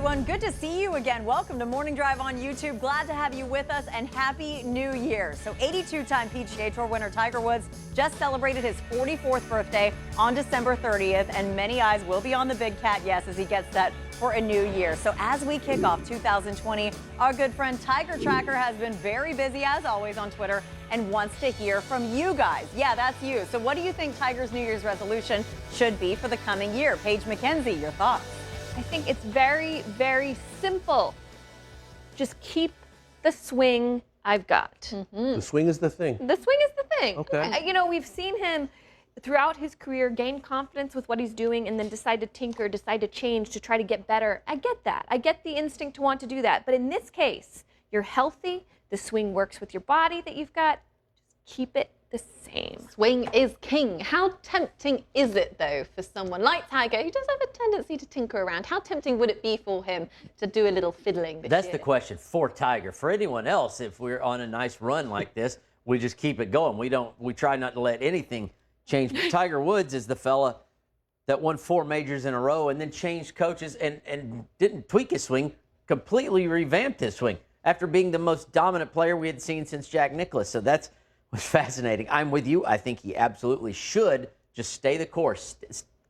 everyone. Good to see you again. Welcome to Morning Drive on YouTube. Glad to have you with us, and Happy New Year. So 82-time PGA Tour winner Tiger Woods just celebrated his 44th birthday on December 30th, and many eyes will be on the big cat, yes, as he gets set for a new year. So as we kick off 2020, our good friend Tiger Tracker has been very busy, as always, on Twitter and wants to hear from you guys. Yeah, that's you. So what do you think Tiger's New Year's resolution should be for the coming year? Paige McKenzie, your thoughts? I think it's very, very simple. Just keep the swing I've got. Mm-hmm. The swing is the thing. The swing is the thing. Okay. You know, we've seen him throughout his career gain confidence with what he's doing and then decide to tinker, decide to change to try to get better. I get that. I get the instinct to want to do that. But in this case, you're healthy. The swing works with your body that you've got. Just keep it the same. Swing is king. How tempting is it, though, for someone like Tiger, who does have a tendency to tinker around? How tempting would it be for him to do a little fiddling this That's year? the question for Tiger. For anyone else, if we're on a nice run like this, we just keep it going. We try not to let anything change. But Tiger Woods is the fella that won 4 majors in a row and then changed coaches and didn't tweak his swing, completely revamped his swing after being the most dominant player we had seen since Jack Nicklaus. So that's was fascinating. I'm with you. I think he absolutely should just stay the course.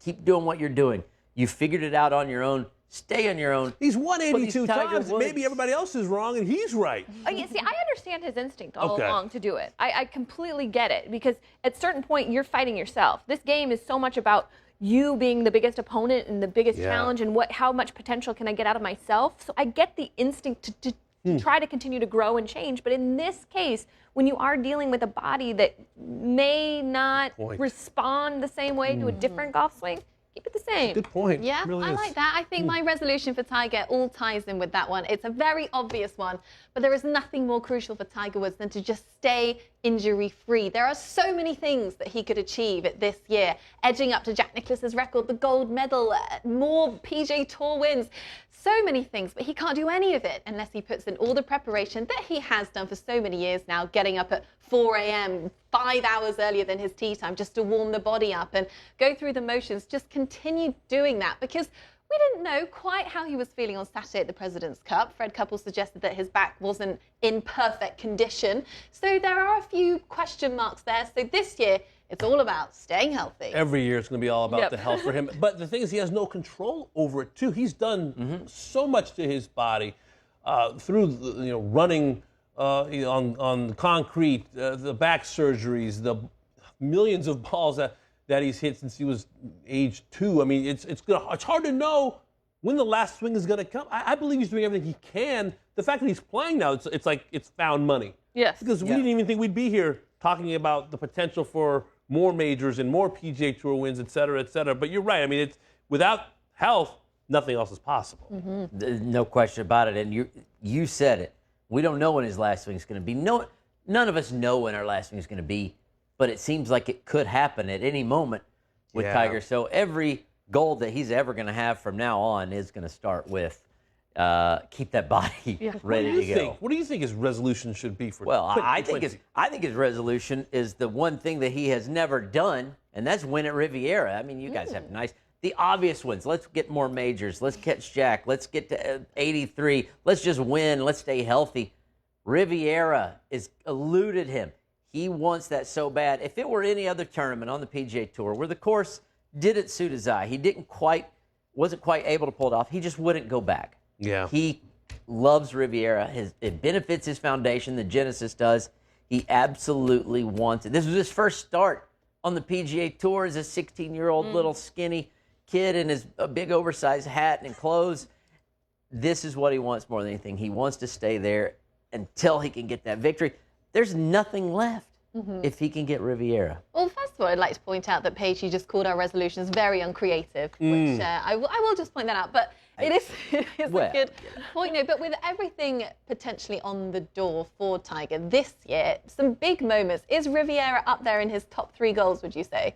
Keep doing what you're doing. You figured it out on your own. Stay on your own. He's won 82 times. Maybe everybody else is wrong and he's right. You see, I understand his instinct all along to do it. I completely get it, because at a certain point, you're fighting yourself. This game is so much about you being the biggest opponent and the biggest challenge and how much potential can I get out of myself. So I get the instinct to try to continue to grow and change. But in this case, when you are dealing with a body that may not respond the same way to a different golf swing, keep it the same. Good point. Yeah, really I like that. I think my resolution for Tiger all ties in with that one. It's a very obvious one, but there is nothing more crucial for Tiger Woods than to just stay injury-free. There are so many things that he could achieve this year, edging up to Jack Nicklaus's record, the gold medal, more PGA Tour wins. So many things, but he can't do any of it unless he puts in all the preparation that he has done for so many years now, getting up at 4 a.m., 5 hours earlier than his tee time, just to warm the body up and go through the motions. Just continue doing that, because we didn't know quite how he was feeling on Saturday at the President's Cup. Fred Couples suggested that his back wasn't in perfect condition. So there are a few question marks there. So this year, it's all about staying healthy. Every year it's going to be all about the health for him. But the thing is, he has no control over it, too. He's done so much to his body through running on the concrete, the back surgeries, the millions of balls that he's hit since he was age 2. I mean, it's hard to know when the last swing is going to come. I believe he's doing everything he can. The fact that he's playing now, it's like it's found money. Yes. Because we didn't even think we'd be here talking about the potential for more majors and more PGA Tour wins, et cetera, et cetera. But you're right. I mean, it's without health, nothing else is possible. No question about it. And you said it. We don't know when his last swing is going to be. None of us know when our last swing is going to be, but it seems like it could happen at any moment with Tiger. So every goal that he's ever going to have from now on is going to start with keep that body ready to go. What do you think his resolution should be for? Well, I think his resolution is the one thing that he has never done, and that's win at Riviera. I mean, you guys have the obvious ones. Let's get more majors. Let's catch Jack. Let's get to 83. Let's just win. Let's stay healthy. Riviera has eluded him. He wants that so bad. If it were any other tournament on the PGA Tour where the course didn't suit his eye, he wasn't quite able to pull it off, he just wouldn't go back. Yeah. He loves Riviera. It benefits his foundation. The Genesis does. He absolutely wants it. This was his first start on the PGA Tour as a 16-year-old little skinny kid in his big oversized hat and clothes. This is what he wants more than anything. He wants to stay there until he can get that victory. There's nothing left if he can get Riviera. Well, first of all, I'd like to point out that Paige, you just called our resolutions very uncreative, which I will just point that out. But it is a good point. No, but with everything potentially on the door for Tiger this year, some big moments. Is Riviera up there in his top 3 goals, would you say?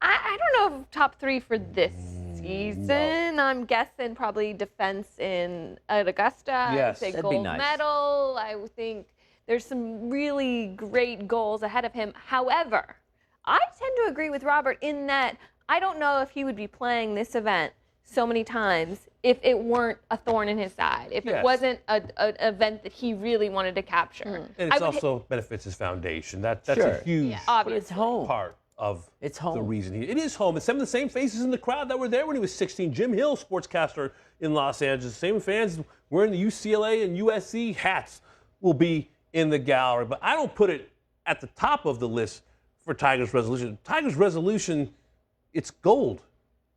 I don't know if top 3 for this season. No. I'm guessing probably defense at Augusta. Yes, I would say that'd gold be nice. medal. I would think there's some really great goals ahead of him. However, I tend to agree with Robert in that I don't know if he would be playing this event so many times if it weren't a thorn in his side, if it wasn't an event that he really wanted to capture. And it also benefits his foundation. That's a huge But it's home. part of It's home. the reason. It is home. And some of the same faces in the crowd that were there when he was 16. Jim Hill, sportscaster in Los Angeles. Same fans wearing the UCLA and USC hats will be in the gallery. But I don't put it at the top of the list for Tiger's resolution. Tiger's resolution, it's gold.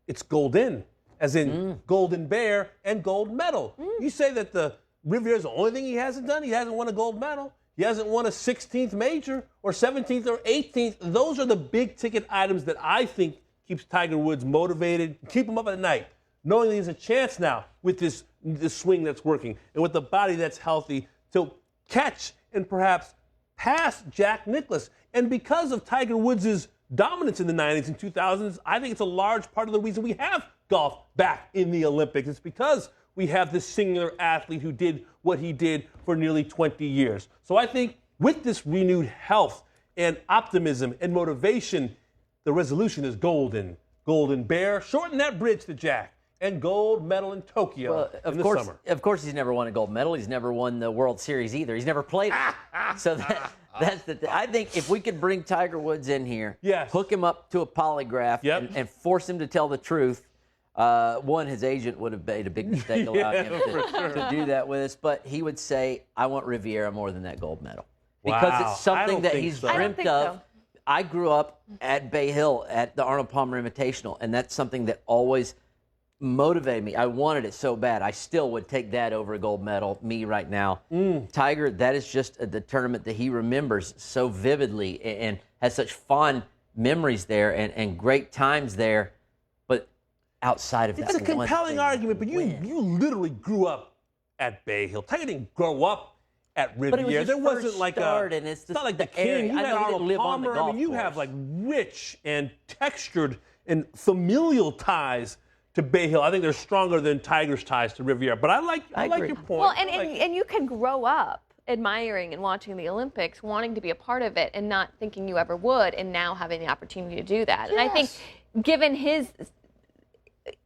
It's golden, as in golden bear and gold medal. You say that the Riviera's the only thing he hasn't done? He hasn't won a gold medal. He hasn't won a 16th major or 17th or 18th. Those are the big ticket items that I think keeps Tiger Woods motivated, keep him up at night, knowing that he has a chance now with this swing that's working and with the body that's healthy to catch and perhaps pass Jack Nicklaus. And because of Tiger Woods' dominance in the 90s and 2000s, I think it's a large part of the reason we have golf back in the Olympics. It's because we have this singular athlete who did what he did for nearly 20 years. So I think with this renewed health and optimism and motivation, the resolution is golden. Golden bear, shorten that bridge to Jack, and gold medal in Tokyo in the summer. Of course, he's never won a gold medal. He's never won the World Series either. He's never played it. So that's the thing. I think if we could bring Tiger Woods in here, hook him up to a polygraph, and force him to tell the truth, his agent would have made a big mistake allowing him to do that with us. But he would say, I want Riviera more than that gold medal. Because it's something that he's dreamt of. I grew up at Bay Hill at the Arnold Palmer Invitational, and that's something that always motivated me. I wanted it so bad. I still would take that over a gold medal, me right now. Tiger, that is just the tournament that he remembers so vividly and has such fond memories there and great times there. But outside of that, it's a compelling argument, but you literally grew up at Bay Hill. Tiger didn't grow up at Riviera. There wasn't like it's not like the king. You had Arnold Palmer. I mean, you have like rich and textured and familial ties to Bay Hill. I think they're stronger than Tiger's ties to Riviera. But I like your point. Well, and you can grow up admiring and watching the Olympics, wanting to be a part of it, and not thinking you ever would, and now having the opportunity to do that. And I think, given his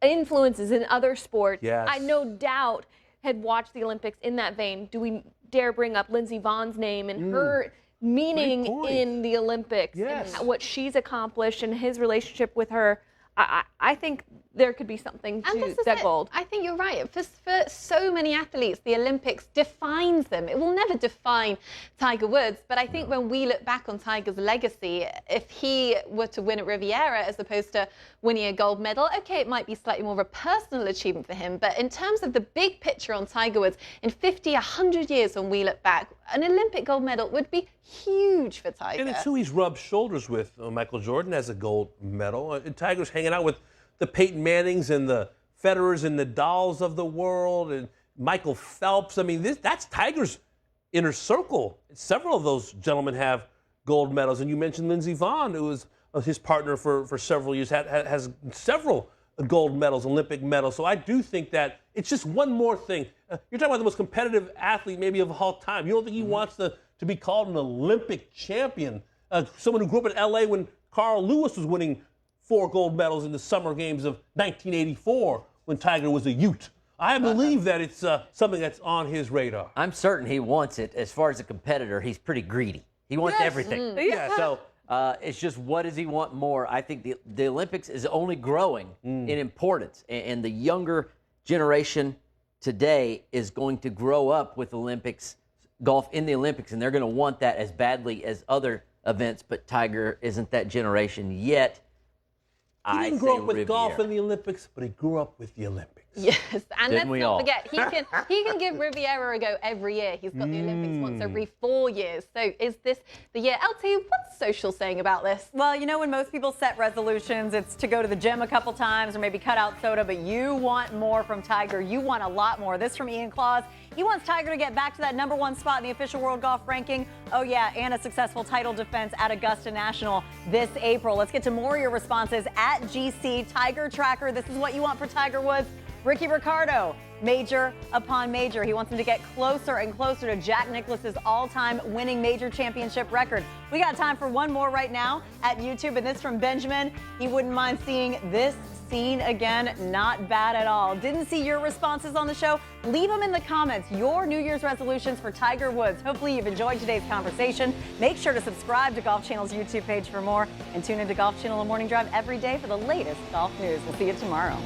influences in other sports, I no doubt had watched the Olympics in that vein. Do we dare bring up Lindsey Vohn's name and her meaning in the Olympics and what she's accomplished and his relationship with her? I think there could be something to that gold. I think you're right. For so many athletes, the Olympics defines them. It will never define Tiger Woods, but I think when we look back on Tiger's legacy, if he were to win at Riviera as opposed to winning a gold medal, okay, it might be slightly more of a personal achievement for him, but in terms of the big picture on Tiger Woods, in 50, 100 years when we look back, an Olympic gold medal would be huge for Tiger. And it's who he's rubbed shoulders with. Michael Jordan has a gold medal. And Tiger's hanging out with the Peyton Mannings and the Federers and the Nadals of the world and Michael Phelps. I mean, that's Tiger's inner circle. Several of those gentlemen have gold medals. And you mentioned Lindsey Vonn, who was his partner for several years, has several gold medals, Olympic medals. So I do think that it's just one more thing. You're talking about the most competitive athlete maybe of all time. You don't think he wants to be called an Olympic champion? Someone who grew up in L.A. when Carl Lewis was winning 4 gold medals in the Summer Games of 1984 when Tiger was a Ute. I believe that it's something that's on his radar. I'm certain he wants it. As far as a competitor, he's pretty greedy. He wants everything. So it's just, what does he want more? I think the Olympics is only growing in importance, and the younger generation today is going to grow up with golf in the Olympics, and they're going to want that as badly as other events, but Tiger isn't that generation yet. He didn't grow up with golf in the Olympics, but he grew up with the Olympics. Yes, and let's not forget, he can give Riviera a go every year. He's got the Olympics once every 4 years. So is this the year? LT, what's social saying about this? Well, you know, when most people set resolutions, it's to go to the gym a couple times or maybe cut out soda, but you want more from Tiger. You want a lot more. This from Ian Claus. He wants Tiger to get back to that #1 spot in the official world golf ranking. Oh, yeah, and a successful title defense at Augusta National this April. Let's get to more of your responses at GC Tiger Tracker. This is what you want for Tiger Woods. Ricky Ricardo, major upon major. He wants him to get closer and closer to Jack Nicklaus's all-time winning major championship record. We got time for one more right now at YouTube, and this from Benjamin. He wouldn't mind seeing this scene again. Not bad at all. Didn't see your responses on the show? Leave them in the comments. Your New Year's resolutions for Tiger Woods. Hopefully you've enjoyed today's conversation. Make sure to subscribe to Golf Channel's YouTube page for more, and tune into Golf Channel and Morning Drive every day for the latest golf news. We'll see you tomorrow.